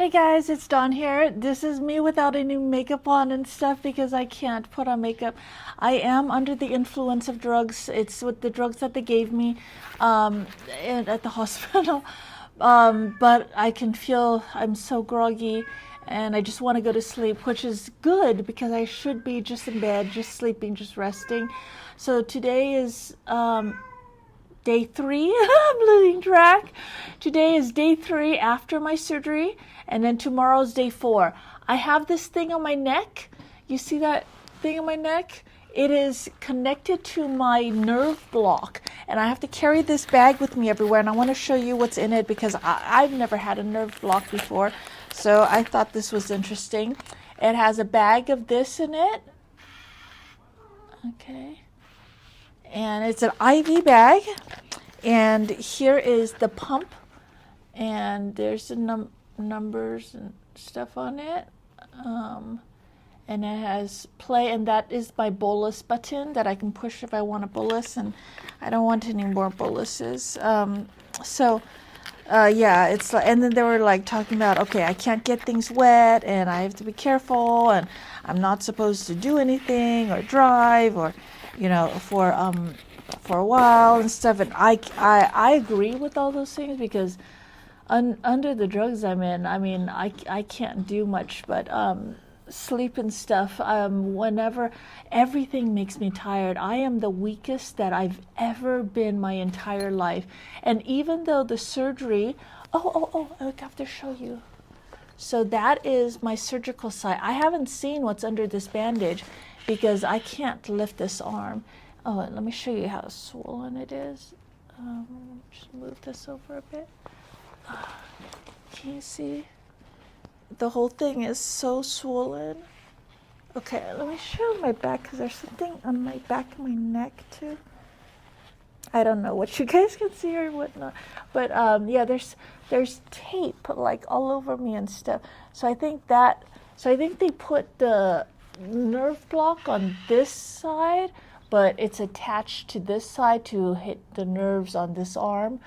Hey guys, it's Dawn here. This is me without any makeup on and stuff because I can't put on makeup. I am under the influence of drugs. It's with the drugs that they gave me at the hospital. But I can feel I'm so groggy and I just want to go to sleep, which is good because I should be just in bed, just sleeping, just resting. So today is day 3. I'm losing track. Today is day 3 after my surgery, and then tomorrow's day 4. I have this thing on my neck. You see that thing on my neck? It is connected to my nerve block, and I have to carry this bag with me everywhere, and I want to show you what's in it because I've never had a nerve block before, so I thought this was interesting. It has a bag of this in it. Okay. And it's an IV bag, and here is the pump, and there's the numbers and stuff on it, and it has play, and that is my bolus button that I can push if I want a bolus, and I don't want any more boluses. Yeah, it's like, and then they were like talking about, okay, I can't get things wet, and I have to be careful, and I'm not supposed to do anything or drive or for a while and stuff. And I agree with all those things because under the drugs I'm in, I mean, I can't do much but sleep and stuff. Whenever everything makes me tired. I am the weakest that I've ever been my entire life. And even though the surgery, I have to show you. So that is my surgical site. I haven't seen what's under this bandage because I can't lift this arm. Oh, let me show you how swollen it is. Just move this over a bit. Can you see? The whole thing is so swollen. Okay, let me show my back because there's something on my back of my neck too. I don't know what you guys can see or whatnot, but yeah, there's tape like all over me and stuff. So I think they put the nerve block on this side, but it's attached to this side to hit the nerves on this arm,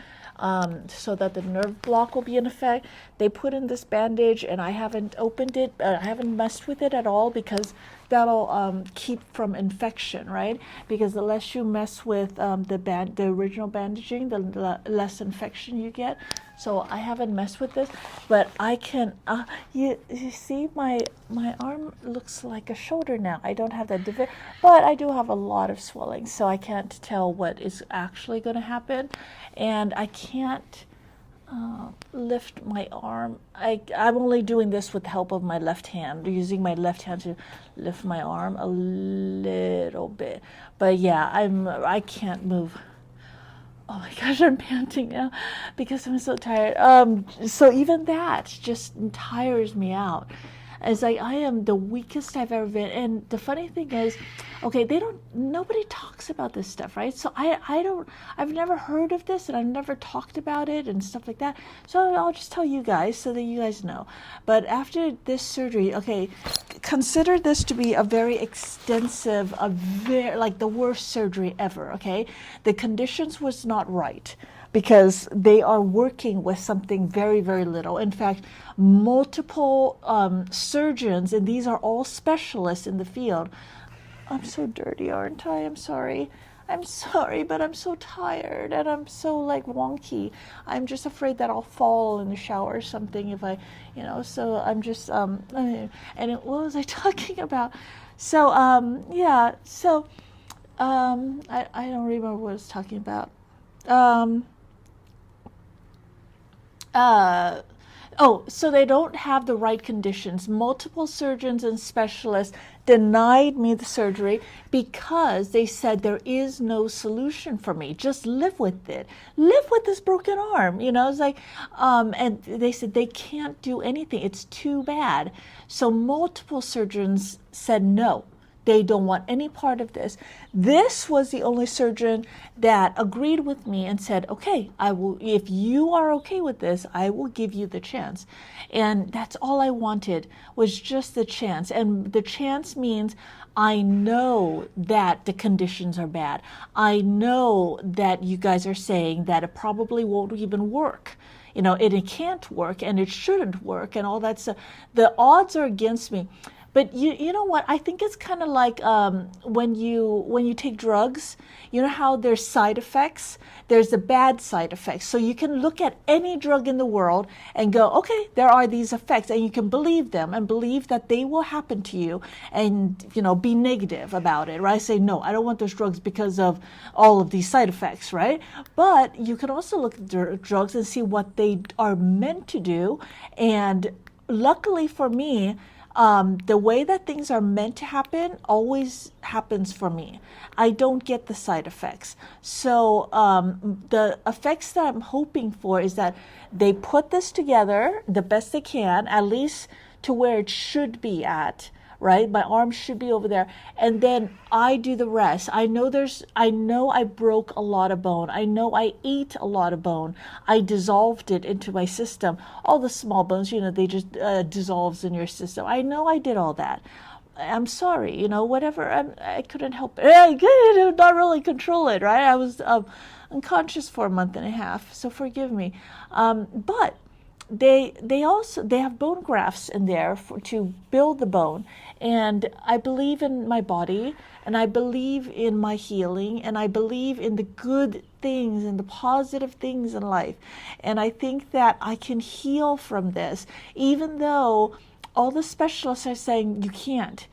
so that the nerve block will be in effect. They put in this bandage, and I haven't opened it. I haven't messed with it at all because that'll keep from infection, right? Because the less you mess with the original bandaging, the less infection you get. So I haven't messed with this, but I can. You see, my arm looks like a shoulder now. I don't have that but I do have a lot of swelling, so I can't tell what is actually going to happen, and I can't lift my arm. I'm only doing this with the help of my left hand, using my left hand to lift my arm a little bit. But yeah, I can't move. Oh my gosh, I'm panting now because I'm so tired. So even that just tires me out. It's like I am the weakest I've ever been. And the funny thing is, okay, nobody talks about this stuff, right? So I've never heard of this, and I've never talked about it and stuff like that. So I'll just tell you guys so that you guys know. But after this surgery, okay, consider this to be a very extensive, like the worst surgery ever, okay? The conditions was not right, because they are working with something very, very little. In fact, multiple surgeons, and these are all specialists in the field. I'm so dirty, aren't I? I'm sorry. I'm sorry, but I'm so tired and I'm so like wonky. I'm just afraid that I'll fall in the shower or something if I, so I'm just, what was I talking about? So, yeah, so, I don't remember what I was talking about. So they don't have the right conditions. Multiple surgeons and specialists denied me the surgery because they said there is no solution for me. Just live with it. Live with this broken arm. It's like, and they said they can't do anything. It's too bad. So multiple surgeons said no. They don't want any part of this. This was the only surgeon that agreed with me and said, okay, I will, if you are okay with this, I will give you the chance. And that's all I wanted, was just the chance. And the chance means I know that the conditions are bad. I know that you guys are saying that it probably won't even work. and it can't work and it shouldn't work and all that stuff. The odds are against me. But you know what? I think it's kind of like when you take drugs. You know how there's side effects? There's the bad side effects. So you can look at any drug in the world and go, okay, there are these effects, and you can believe them and believe that they will happen to you, and be negative about it, right? Say, no, I don't want those drugs because of all of these side effects, right? But you can also look at drugs and see what they are meant to do, and luckily for me, the way that things are meant to happen always happens for me. I don't get the side effects. So the effects that I'm hoping for is that they put this together the best they can, at least to where it should be at, right? My arm should be over there. And then I do the rest. I know I broke a lot of bone. I know I ate a lot of bone. I dissolved it into my system. All the small bones, they just dissolves in your system. I know I did all that. I'm sorry, whatever. I couldn't help it. I could not really control it, right? I was unconscious for a month and a half, so forgive me. But they have bone grafts in there to build the bone, and I believe in my body, and I believe in my healing, and I believe in the good things and the positive things in life, and I think that I can heal from this, even though all the specialists are saying you can't.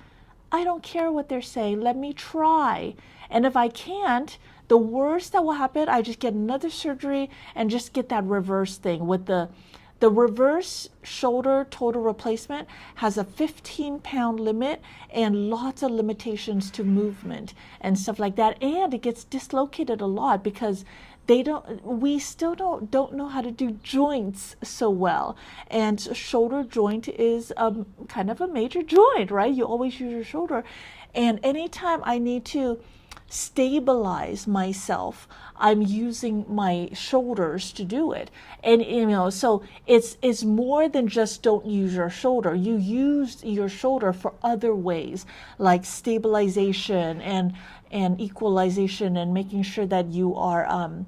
I don't care what they're saying. Let me try, and if I can't, the worst that will happen, I just get another surgery and just get that reverse thing with the reverse shoulder total replacement has a 15-pound limit and lots of limitations to movement and stuff like that. And it gets dislocated a lot because we still don't know how to do joints so well. And shoulder joint is kind of a major joint, right? You always use your shoulder. And anytime I need to stabilize myself, I'm using my shoulders to do it. And so it's more than just don't use your shoulder. You use your shoulder for other ways, like stabilization and equalization, and making sure that you are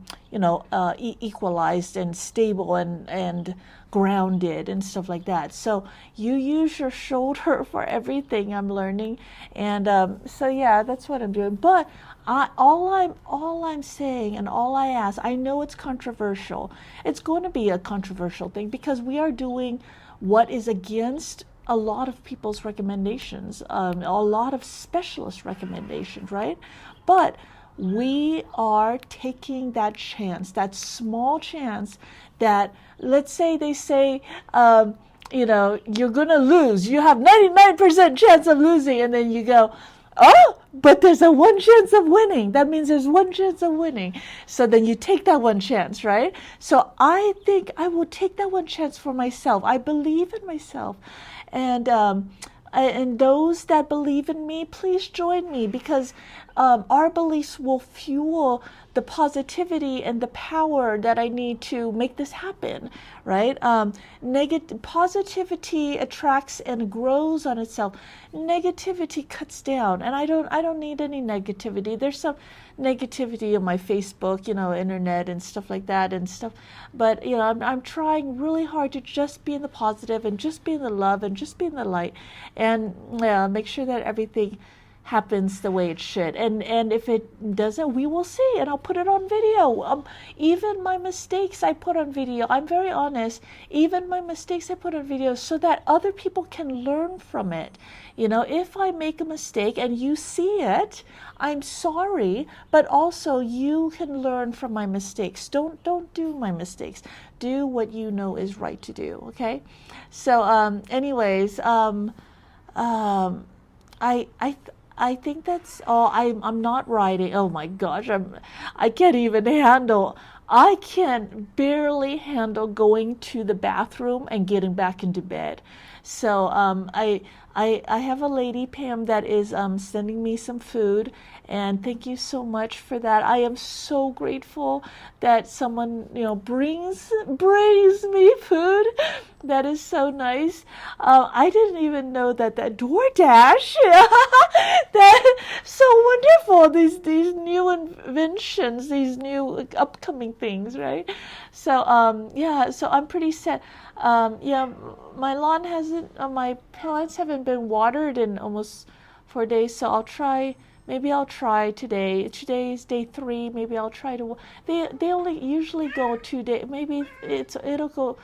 equalized and stable and grounded and stuff like that. So you use your shoulder for everything, I'm learning. And so yeah, that's what I'm doing. But all I'm saying and all I ask, I know it's controversial. It's going to be a controversial thing because we are doing what is against a lot of people's recommendations, a lot of specialist recommendations, right? But we are taking that chance, that small chance that, let's say they say, you're going to lose. You have 99% chance of losing. And then you go, oh, but there's a 1 chance of winning. That means there's 1 chance of winning. So then you take that 1 chance, right? So I think I will take that 1 chance for myself. I believe in myself. And those that believe in me, please join me, because our beliefs will fuel the positivity and the power that I need to make this happen, right? Positivity attracts and grows on itself. Negativity cuts down, and I don't need any negativity. There's some negativity on my Facebook, internet and stuff like that and stuff. But I'm trying really hard to just be in the positive and just be in the love and just be in the light, and make sure that everything happens the way it should. And if it doesn't, we will see, and I'll put it on video. Even my mistakes I put on video. I'm very honest. Even my mistakes I put on video so that other people can learn from it. If I make a mistake and you see it, I'm sorry, but also you can learn from my mistakes. Don't do my mistakes. Do what you know is right to do. Okay. So anyways, I think that's all. I'm not writing. Oh my gosh, I can't even handle. I can barely handle going to the bathroom and getting back into bed. So I have a lady, Pam, that is sending me some food, and thank you so much for that. I am so grateful that someone brings me food. That is so nice. I didn't even know that DoorDash, that's so wonderful. know, these new inventions, these new upcoming things, right? So yeah, so I'm pretty sad. Yeah, my lawn hasn't, my plants haven't been watered in almost 4 days. So maybe I'll try today. Today's day 3. Maybe I'll try to. They only usually go 2 days. Maybe it'll go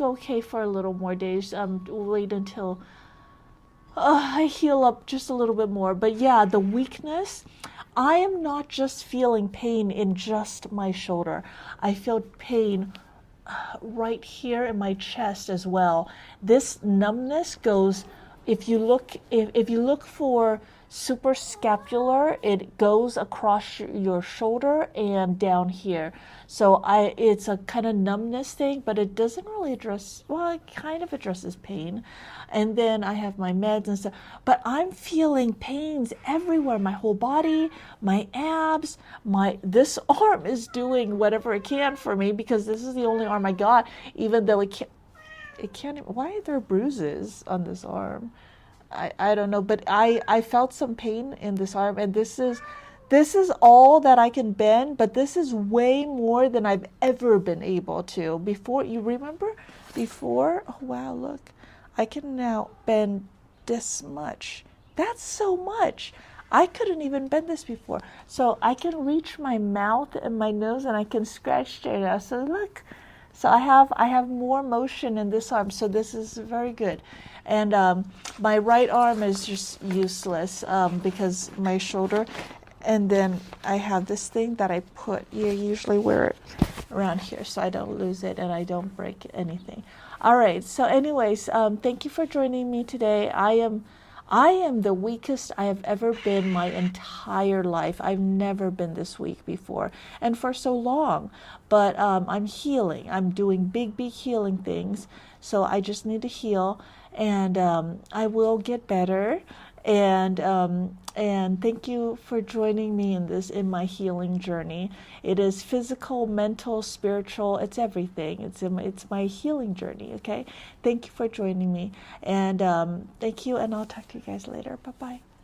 okay for a little more days. Wait until I heal up just a little bit more. But yeah, the weakness, I am not just feeling pain in just my shoulder. I feel pain right here in my chest as well. This numbness goes, if you look for suprascapular, it goes across your shoulder and down here. So it's a kind of numbness thing, but it doesn't really address, well, it kind of addresses pain. And then I have my meds and stuff, but I'm feeling pains everywhere, my whole body, my abs, this arm is doing whatever it can for me, because this is the only arm I got, even though it can't even, why are there bruises on this arm? I don't know, but I felt some pain in this arm, and this is all that I can bend, but this is way more than I've ever been able to. Before, you remember? Before, oh wow, look, I can now bend this much. That's so much. I couldn't even bend this before. So I can reach my mouth and my nose, and I can scratch straight out. So look. So I have more motion in this arm, so this is very good. And my right arm is just useless because my shoulder. And then I have this thing that I usually wear it around here so I don't lose it and I don't break anything. All right, so anyways, thank you for joining me today. I am the weakest I have ever been my entire life. I've never been this weak before, and for so long. But I'm healing. I'm doing big healing things. So I just need to heal, and I will get better. And thank you for joining me in my healing journey. It is physical, mental, spiritual. It's everything. It's my healing journey. Okay. Thank you for joining me, and thank you. And I'll talk to you guys later. Bye bye.